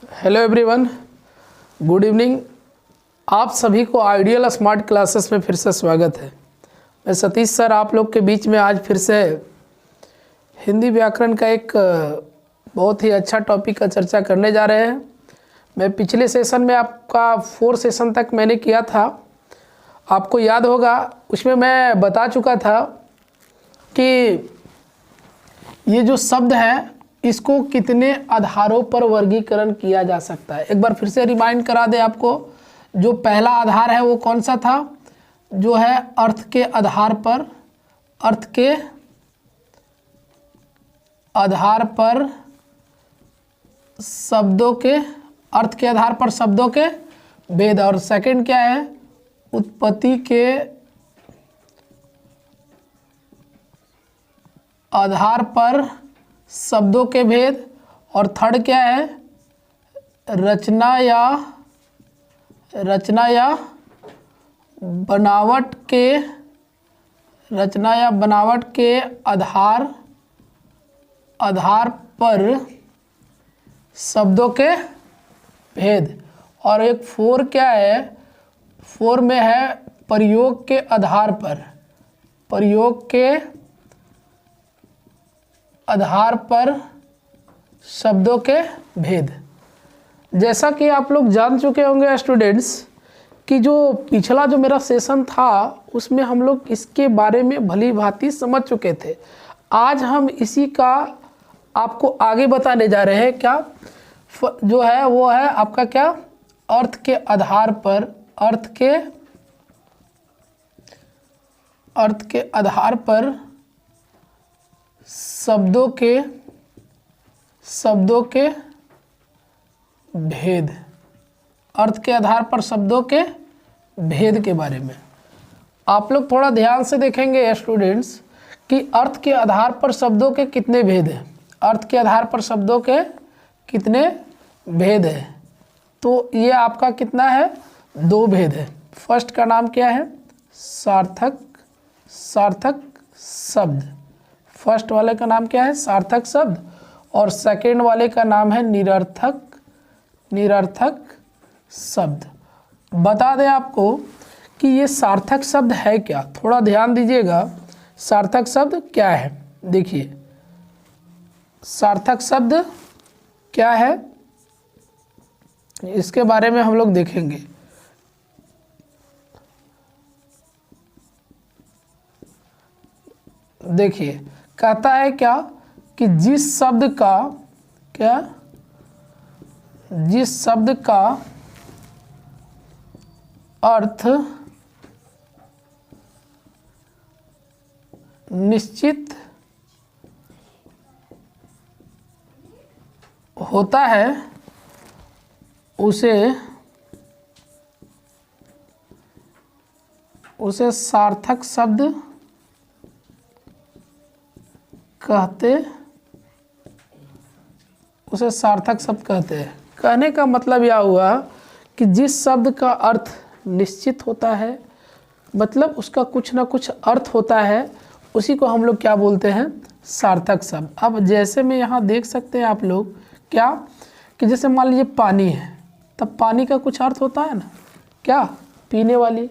Hello everyone, good evening. आप सभी को आइडियल स्मार्ट क्लासेस में फिर से स्वागत है। मैं सतीश सर आप लोग के बीच में आज फिर से हिंदी व्याकरण का एक बहुत ही अच्छा टॉपिक का चर्चा करने जा रहे हैं। मैं पिछले सेशन में आपका 4 सेशन तक मैंने किया था, आपको याद होगा। उसमें मैं बता चुका था कि ये जो शब्द है इसको कितने आधारों पर वर्गीकरण किया जा सकता है। एक बार फिर से रिमाइंड करा दें आपको, जो पहला आधार है वो कौन सा था, जो है अर्थ के आधार पर, अर्थ के आधार पर शब्दों के, अर्थ के आधार पर शब्दों के भेद। और सेकंड क्या है, उत्पत्ति के आधार पर शब्दों के भेद। और थर्ड क्या है, रचना या बनावट के आधार पर शब्दों के भेद। और एक 4 क्या है, 4 में है प्रयोग के आधार पर, प्रयोग के आधार पर शब्दों के भेद। जैसा कि आप लोग जान चुके होंगे स्टूडेंट्स कि जो पिछला जो मेरा सेशन था उसमें हम लोग इसके बारे में भली भांति समझ चुके थे। आज हम इसी का आपको आगे बताने जा रहे हैं। क्या जो है वो है आपका क्या, अर्थ के आधार पर, अर्थ के आधार पर शब्दों के भेद, अर्थ के आधार पर शब्दों के भेद के बारे में आप लोग थोड़ा ध्यान से देखेंगे स्टूडेंट्स कि अर्थ के आधार पर शब्दों के कितने भेद हैं। अर्थ के आधार पर शब्दों के कितने भेद हैं, तो ये आपका कितना है, 2 भेद है। फर्स्ट का नाम क्या है, सार्थक शब्द। फर्स्ट वाले का नाम क्या है, सार्थक शब्द। और सेकेंड वाले का नाम है निरर्थक शब्द। बता दें आपको कि ये सार्थक शब्द है क्या, थोड़ा ध्यान दीजिएगा। सार्थक शब्द क्या है, देखिए सार्थक शब्द क्या है इसके बारे में हम लोग देखेंगे। देखिए कहता है क्या कि जिस शब्द का अर्थ निश्चित होता है उसे सार्थक शब्द कहते हैं। कहने का मतलब यह हुआ कि जिस शब्द का अर्थ निश्चित होता है, मतलब उसका कुछ ना कुछ अर्थ होता है, उसी को हम लोग क्या बोलते हैं, सार्थक शब्द। अब जैसे में यहाँ देख सकते हैं आप लोग क्या, कि जैसे मान लीजिए पानी है, तब पानी का कुछ अर्थ होता है ना, क्या, पीने वाली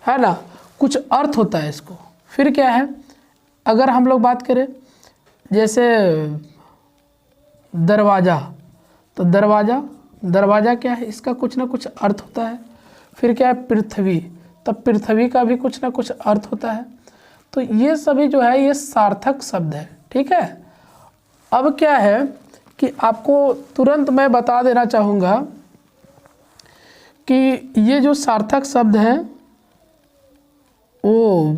है ना, कुछ अर्थ होता है इसको। फिर क्या है, अगर हम लोग बात करें जैसे दरवाज़ा, तो दरवाज़ा क्या है, इसका कुछ ना कुछ अर्थ होता है। फिर क्या है, पृथ्वी, तब पृथ्वी का भी कुछ ना कुछ अर्थ होता है। तो ये सभी जो है ये सार्थक शब्द है, ठीक है। अब क्या है कि आपको तुरंत मैं बता देना चाहूँगा कि ये जो सार्थक शब्द हैं वो,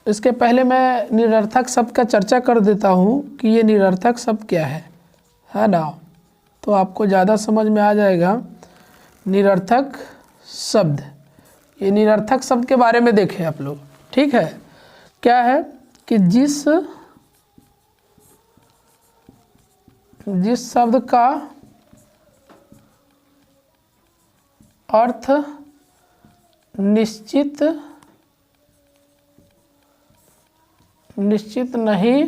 इसके पहले मैं निरर्थक शब्द का चर्चा कर देता हूँ कि ये निरर्थक शब्द क्या है ना, तो आपको ज़्यादा समझ में आ जाएगा। निरर्थक शब्द, ये निरर्थक शब्द के बारे में देखें आप लोग, ठीक है। क्या है कि जिस शब्द का अर्थ निश्चित नहीं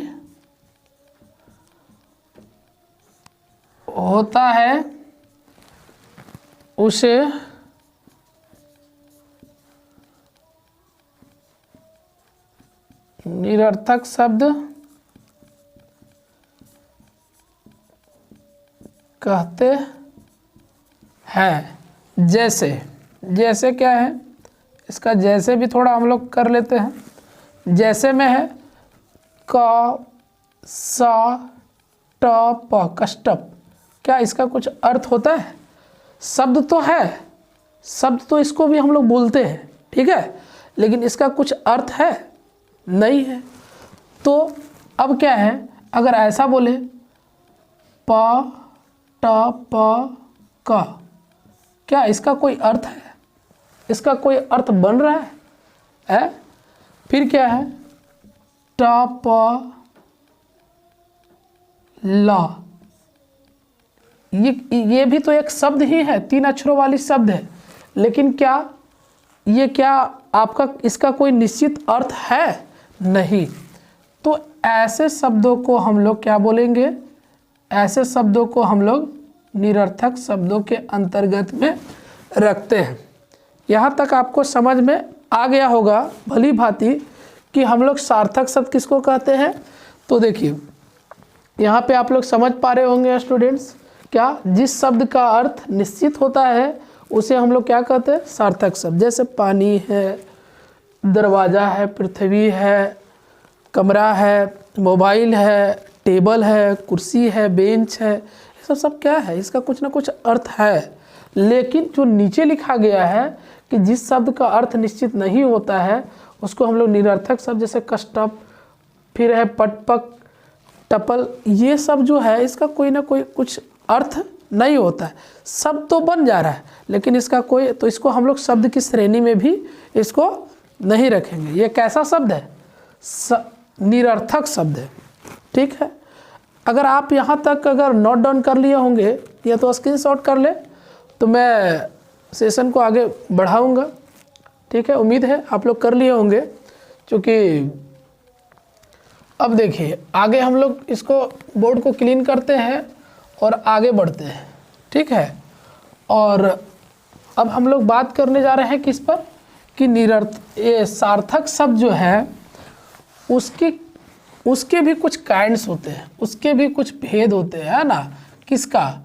होता है उसे निरर्थक शब्द कहते हैं। जैसे, जैसे क्या है, इसका जैसे भी थोड़ा हम लोग कर लेते हैं। जैसे में है क सा ट प, कष्टप। क्या इसका कुछ अर्थ होता है? शब्द तो है, शब्द तो इसको भी हम लोग बोलते हैं, ठीक है, लेकिन इसका कुछ अर्थ है नहीं है। तो अब क्या है, अगर ऐसा बोले प ट प क, क्या इसका कोई अर्थ है? इसका कोई अर्थ बन रहा है? फिर क्या है ट प ल, ये भी तो एक शब्द ही है, 3 अक्षरों वाली शब्द है, लेकिन क्या ये क्या आपका इसका कोई निश्चित अर्थ है? नहीं। तो ऐसे शब्दों को हम लोग क्या बोलेंगे? ऐसे शब्दों को हम लोग निरर्थक शब्दों के अंतर्गत में रखते हैं। यहाँ तक आपको समझ में आ गया होगा भली भांति कि हम लोग सार्थक शब्द किसको कहते हैं। तो देखिए यहाँ पे आप लोग समझ पा रहे होंगे स्टूडेंट्स, क्या जिस शब्द का अर्थ निश्चित होता है उसे हम लोग क्या कहते हैं? सार्थक शब्द। जैसे पानी है, दरवाज़ा है, पृथ्वी है, कमरा है, मोबाइल है, टेबल है, कुर्सी है, बेंच है, ये सब क्या है? इसका कुछ ना कुछ अर्थ है। लेकिन जो नीचे लिखा गया है कि जिस शब्द का अर्थ निश्चित नहीं होता है उसको हम लोग निरर्थक शब्द, जैसे कष्टप, फिर है पटपक, टपल, ये सब जो है इसका कोई ना कोई कुछ अर्थ नहीं होता है। शब्द तो बन जा रहा है लेकिन इसका कोई, तो इसको हम लोग शब्द की श्रेणी में भी इसको नहीं रखेंगे। ये कैसा शब्द है? निरर्थक शब्द है, ठीक है। अगर आप यहाँ तक अगर नोट डाउन कर लिए होंगे या तो स्क्रीनशॉट कर ले, तो मैं सेशन को आगे बढ़ाऊँगा, ठीक है। उम्मीद है आप लोग कर लिए होंगे, क्योंकि अब देखिए आगे हम लोग इसको बोर्ड को क्लीन करते हैं और आगे बढ़ते हैं, ठीक है। और अब हम लोग बात करने जा रहे हैं किस पर, कि ये सार्थक शब्द जो है उसके भी कुछ काइंड्स होते हैं, उसके भी कुछ भेद होते हैं, है ना। किसका?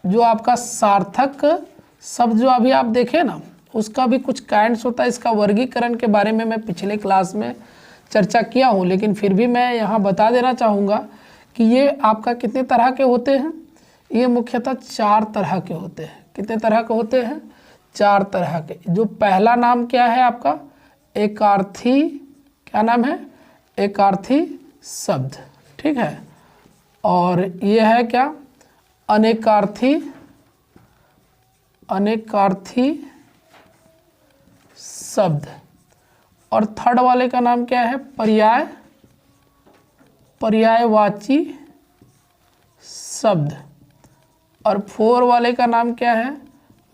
जो आपका सार्थक शब्द जो अभी आप देखें ना, उसका भी कुछ काइंड्स होता है। इसका वर्गीकरण के बारे में मैं पिछले क्लास में चर्चा किया हूँ, लेकिन फिर भी मैं यहाँ बता देना चाहूँगा कि ये आपका कितने तरह के होते हैं। ये मुख्यतः 4 तरह के होते हैं। कितने तरह के होते हैं? 4 तरह के। जो पहला नाम क्या है आपका? एकार्थी, क्या नाम है? एकार्थी शब्द, ठीक है। और ये है क्या? अनेकार्थी, अनेकार्थी शब्द। और थर्ड वाले का नाम क्या है? पर्याय, पर्यायवाची शब्द। और 4 वाले का नाम क्या है?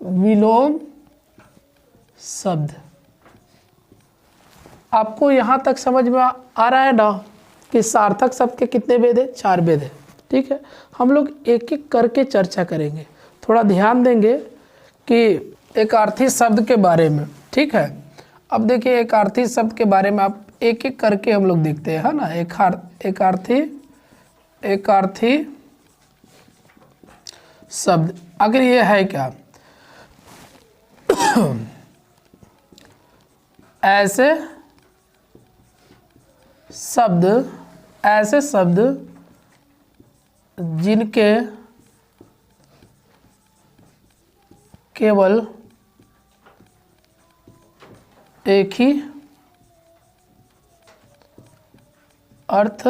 विलोम शब्द। आपको यहाँ तक समझ में आ रहा है ना कि सार्थक शब्द के कितने भेद है? 4 भेद है, ठीक है। हम लोग एक एक करके चर्चा करेंगे, थोड़ा ध्यान देंगे कि एकार्थी शब्द के बारे में, ठीक है। अब देखिए एकार्थी शब्द के बारे में आप एक एक करके हम लोग देखते हैं, है ना। एकार्थी शब्द अगर ये है क्या? ऐसे शब्द जिनके केवल एक ही अर्थ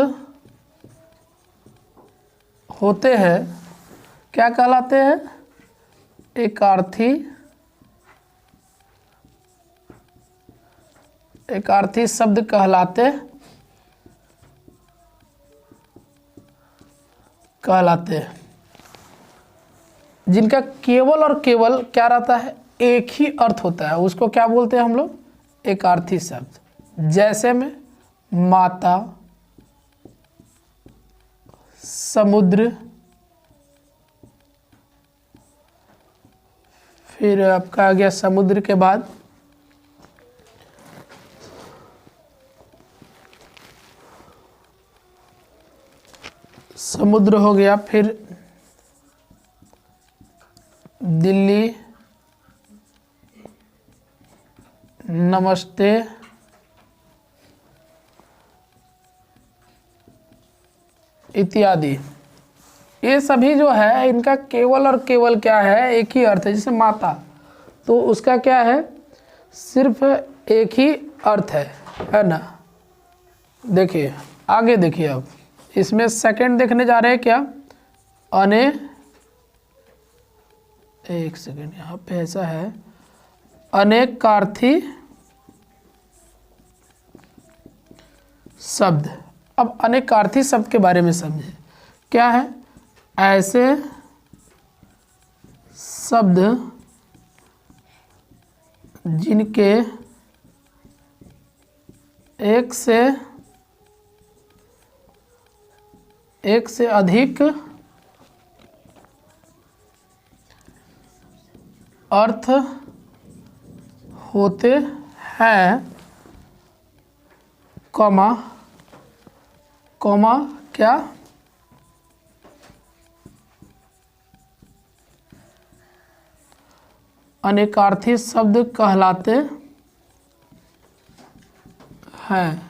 होते हैं, क्या कहलाते हैं? एकार्थी शब्द कहलाते हैं। जिनका केवल और केवल क्या रहता है? एक ही अर्थ होता है, उसको क्या बोलते हैं हम लोग? एकार्थी शब्द। जैसे में माता, समुद्र, फिर आपका आ गया समुद्र के बाद समुद्र हो गया, फिर दिल्ली, नमस्ते, इत्यादि। ये सभी जो है इनका केवल और केवल क्या है, एक ही अर्थ है। जैसे माता, तो उसका क्या है, सिर्फ एक ही अर्थ है ना। देखिए आगे देखिए, अब इसमें सेकंड देखने जा रहे हैं क्या, अने, एक सेकंड यहाँ पे ऐसा है, अनेकार्थी शब्द। अब अनेकार्थी शब्द के बारे में समझे, क्या है, ऐसे शब्द जिनके एक से अधिक अर्थ होते हैं, कॉमा क्या, अनेकार्थी शब्द कहलाते हैं,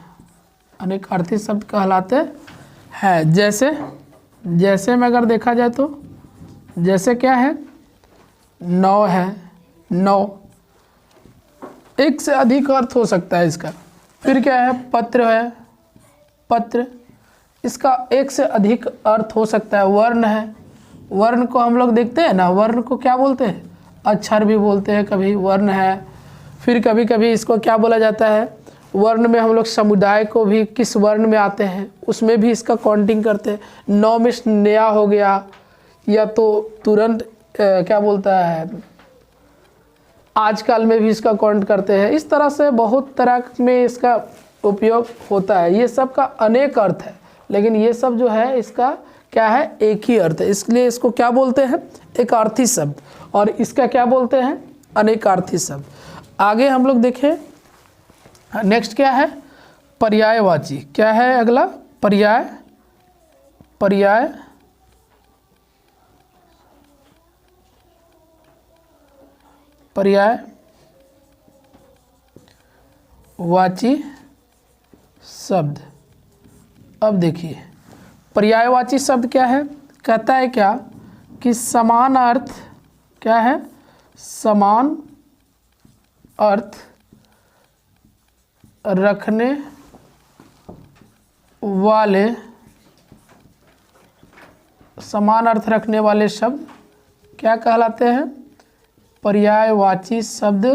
अनेकार्थी शब्द कहलाते हैं। जैसे में अगर देखा जाए तो, जैसे क्या है, नौ है, नौ, एक से अधिक अर्थ हो सकता है इसका। फिर क्या है, पत्र है, पत्र, इसका एक से अधिक अर्थ हो सकता है। वर्ण है, वर्ण को हम लोग देखते हैं ना, वर्ण को क्या बोलते हैं, अक्षर भी बोलते हैं, कभी वर्ण है। फिर कभी कभी इसको क्या बोला जाता है, वर्ण में हम लोग समुदाय को भी किस वर्ण में आते हैं उसमें भी इसका काउंटिंग करते हैं। नौ में नया हो गया, या तो तुरंत क्या बोलता है, आजकल में भी इसका काउंट करते हैं। इस तरह से बहुत तरह में इसका उपयोग होता है। ये सब का अनेक अर्थ है, लेकिन ये सब जो है इसका क्या है, एक ही अर्थ है। इसलिए इसको क्या बोलते हैं, एकार्थी शब्द, और इसका क्या बोलते हैं, अनेकार्थी शब्द। आगे हम लोग देखें, नेक्स्ट क्या है, पर्यायवाची। क्या है अगला, पर्याय, पर्यायवाची शब्द। अब देखिए पर्यायवाची शब्द क्या है, कहता है क्या कि समान अर्थ, क्या है, समान अर्थ रखने वाले, समान अर्थ रखने वाले शब्द क्या कहलाते हैं, पर्यायवाची शब्द,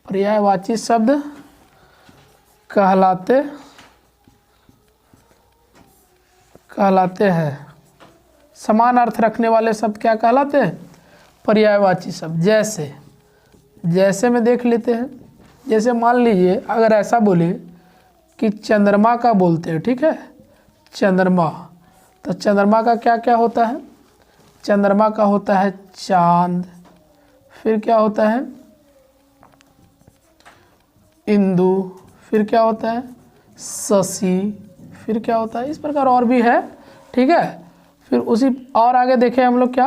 पर्यायवाची शब्द कहलाते हैं। समान अर्थ रखने वाले शब्द क्या कहलाते हैं, पर्यायवाची शब्द। जैसे में देख लेते हैं, जैसे मान लीजिए अगर ऐसा बोले कि चंद्रमा का बोलते हैं, ठीक है, चंद्रमा, तो चंद्रमा का क्या क्या होता है, चंद्रमा का होता है चांद, फिर क्या होता है इंदु, फिर क्या होता है शशि, फिर क्या होता है, इस प्रकार और भी है, ठीक है। फिर उसी और आगे देखें हम लोग क्या,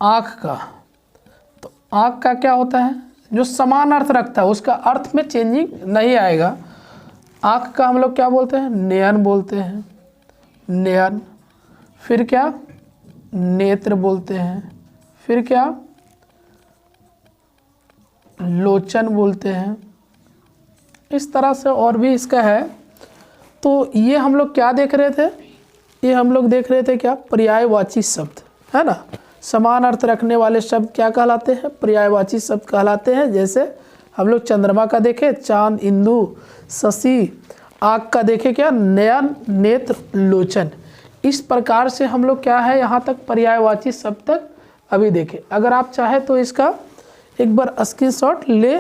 आँख का, तो आँख का क्या होता है, जो समान अर्थ रखता है उसका अर्थ में चेंजिंग नहीं आएगा। आँख का हम लोग क्या बोलते हैं, नयन बोलते हैं, नयन। फिर क्या, नेत्र बोलते हैं। फिर क्या, लोचन बोलते हैं। इस तरह से और भी इसका है। तो ये हम लोग क्या देख रहे थे, ये हम लोग देख रहे थे क्या, पर्यायवाची शब्द, है ना। समान अर्थ रखने वाले शब्द क्या कहलाते हैं, पर्यायवाची शब्द कहलाते हैं। जैसे हम लोग चंद्रमा का देखे चांद, इंदु, शशि, आँख का देखे क्या, नयन, नेत्र, लोचन। इस प्रकार से हम लोग क्या है यहाँ तक पर्यायवाची शब्द तक अभी देखे। अगर आप चाहे तो इसका एक बार स्क्रीनशॉट ले,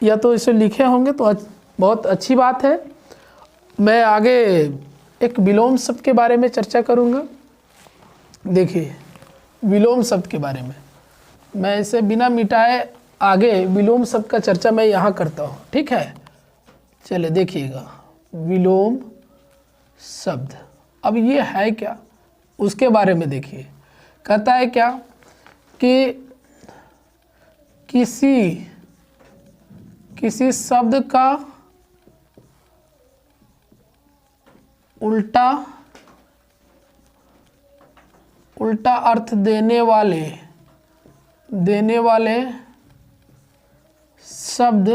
या तो इसे लिखे होंगे तो बहुत अच्छी बात है। मैं आगे एक विलोम शब्द के बारे में चर्चा करूँगा। देखिए विलोम शब्द के बारे में मैं इसे बिना मिटाए आगे विलोम शब्द का चर्चा मैं यहाँ करता हूँ, ठीक है। चलिए देखिएगा विलोम शब्द, अब ये है क्या उसके बारे में देखिए। कहता है क्या कि किसी शब्द का उल्टा अर्थ देने वाले शब्द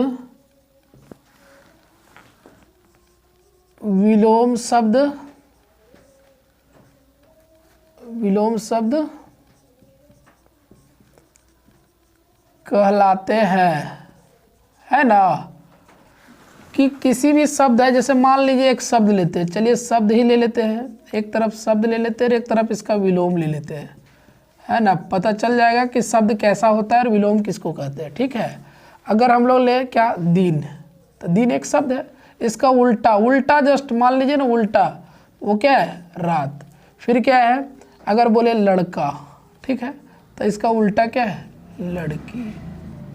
विलोम शब्द कहलाते हैं, है ना। कि किसी भी शब्द है, जैसे मान लीजिए एक शब्द लेते हैं, चलिए शब्द ही ले लेते हैं, एक तरफ शब्द ले लेते हैं और एक तरफ इसका विलोम ले लेते हैं, है ना। पता चल जाएगा कि शब्द कैसा होता है और विलोम किसको कहते हैं, ठीक है। अगर हम लोग ले क्या दिन, तो दिन एक शब्द है, इसका उल्टा जस्ट मान लीजिए ना उल्टा, वो क्या है रात। फिर क्या है अगर बोले लड़का, ठीक है, तो इसका उल्टा क्या है लड़की,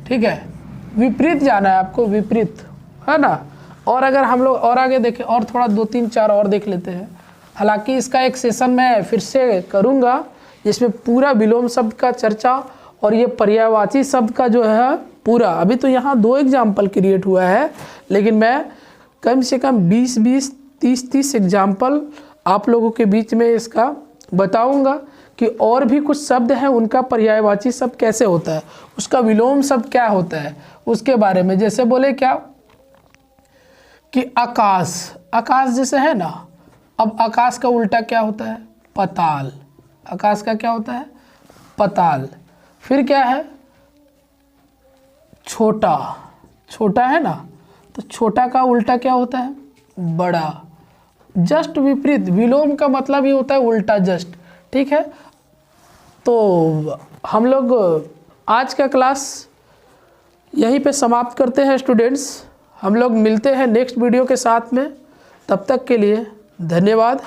ठीक है। विपरीत जाना है आपको, विपरीत, है ना। और अगर हम लोग और आगे देखें और थोड़ा 2 3 4 और देख लेते हैं, हालांकि इसका एक सेशन मैं फिर से करूंगा जिसमें पूरा विलोम शब्द का चर्चा और ये पर्यायवाची शब्द का जो है पूरा, अभी तो यहाँ 2 एग्जाम्पल क्रिएट हुआ है, लेकिन मैं कम से कम 20 30 एग्जाम्पल आप लोगों के बीच में इसका बताऊंगा कि और भी कुछ शब्द हैं उनका पर्यायवाची शब्द कैसे होता है, उसका विलोम शब्द क्या होता है उसके बारे में। जैसे बोले क्या कि आकाश जैसे है ना, अब आकाश का उल्टा क्या होता है पताल, आकाश का क्या होता है पताल। फिर क्या है छोटा है ना, तो छोटा का उल्टा क्या होता है बड़ा। जस्ट विपरीत, विलोम का मतलब ही होता है उल्टा जस्ट, ठीक है। तो हम लोग आज का क्लास यहीं पे समाप्त करते हैं स्टूडेंट्स। हम लोग मिलते हैं नेक्स्ट वीडियो के साथ में, तब तक के लिए धन्यवाद।